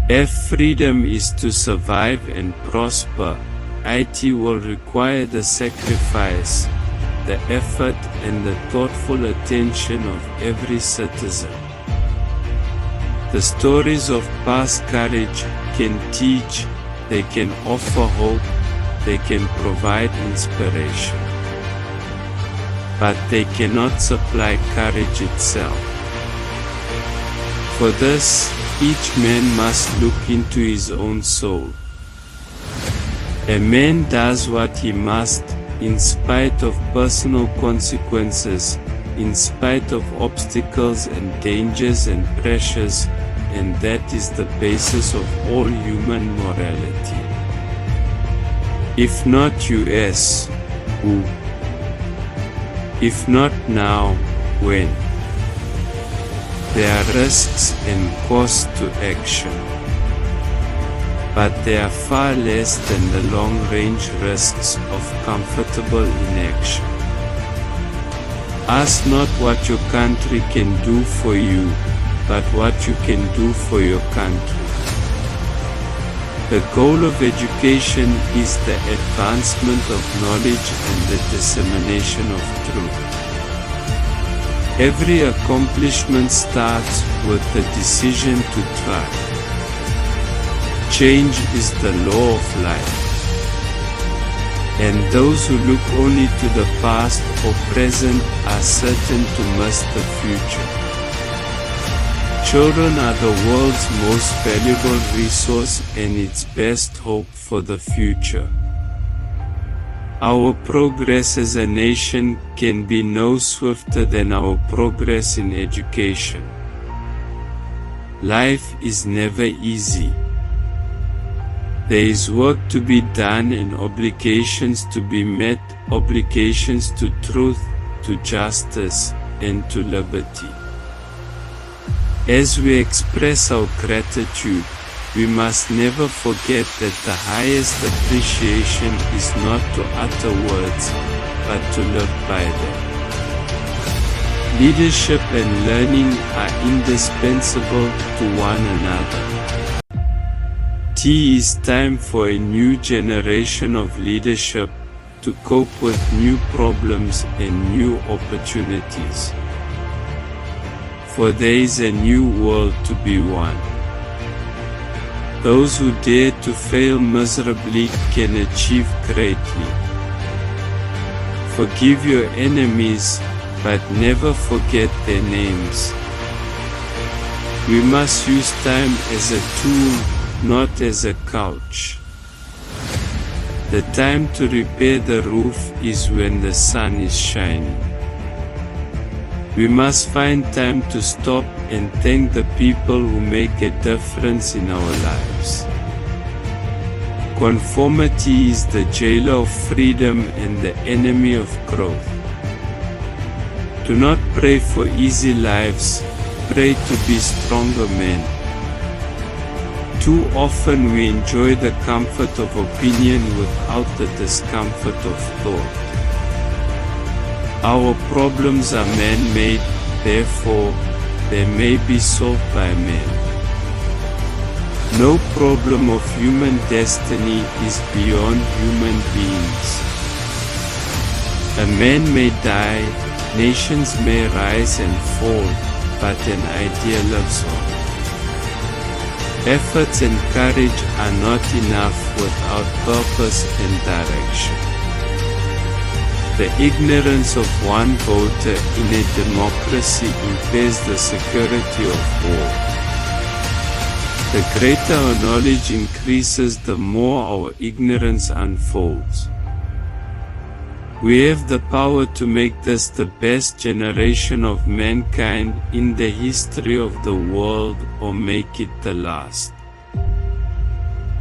If freedom is to survive and prosper, it will require the sacrifice, the effort and the thoughtful attention of every citizen. The stories of past courage can teach, they can offer hope, they can provide inspiration. But they cannot supply courage itself. For this, each man must look into his own soul. A man does what he must, in spite of personal consequences, in spite of obstacles and dangers and pressures, and that is the basis of all human morality. If not US, who? If not now, when? There are risks and costs to action, but they are far less than the long-range risks of comfortable inaction. Ask not what your country can do for you, but what you can do for your country. The goal of education is the advancement of knowledge and the dissemination of truth. Every accomplishment starts with the decision to try. Change is the law of life. And those who look only to the past or present are certain to miss the future. Children are the world's most valuable resource and its best hope for the future. Our progress as a nation can be no swifter than our progress in education. Life is never easy. There is work to be done and obligations to be met, obligations to truth, to justice, and to liberty. As we express our gratitude, we must never forget that the highest appreciation is not to utter words, but to live by them. Leadership and learning are indispensable to one another. It is time for a new generation of leadership to cope with new problems and new opportunities. For there is a new world to be won. Those who dare to fail miserably can achieve greatly. Forgive your enemies, but never forget their names. We must use time as a tool, not as a couch. The time to repair the roof is when the sun is shining. We must find time to stop and thank the people who make a difference in our lives. Conformity is the jailer of freedom and the enemy of growth. Do not pray for easy lives, pray to be stronger men. Too often we enjoy the comfort of opinion without the discomfort of thought. Our problems are man-made, therefore, they may be solved by men. No problem of human destiny is beyond human beings. A man may die, nations may rise and fall, but an idea lives on. Efforts and courage are not enough without purpose and direction. The ignorance of one voter in a democracy impairs the security of all. The greater our knowledge increases, the more our ignorance unfolds. We have the power to make this the best generation of mankind in the history of the world, or make it the last.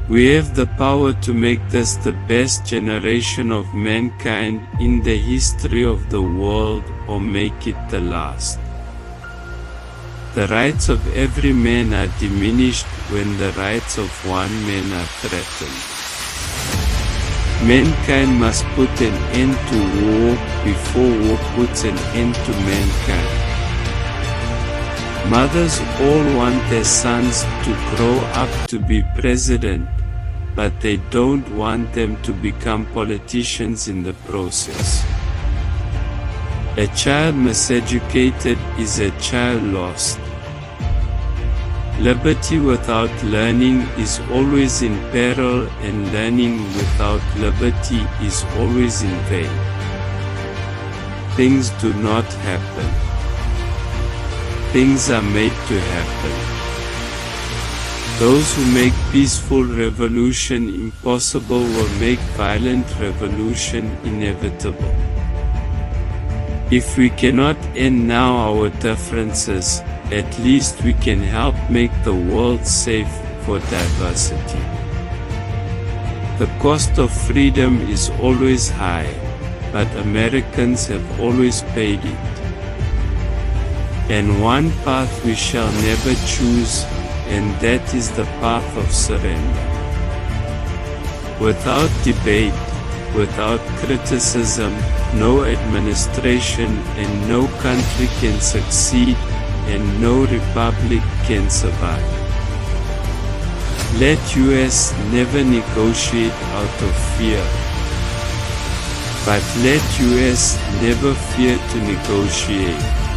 We have the power to make this the best generation of mankind in the history of the world, or make it the last. The rights of every man are diminished when the rights of one man are threatened. Mankind must put an end to war before war puts an end to mankind. Mothers all want their sons to grow up to be president, but they don't want them to become politicians in the process. A child miseducated is a child lost. Liberty without learning is always in peril, and learning without liberty is always in vain. Things do not happen. Things are made to happen. Those who make peaceful revolution impossible will make violent revolution inevitable. If we cannot end now our differences, at least we can help make the world safe for diversity. The cost of freedom is always high, but Americans have always paid it. And one path we shall never choose, and that is the path of surrender. Without debate, without criticism, no administration and no country can succeed, and no republic can survive. Let US never negotiate out of fear, but let US never fear to negotiate.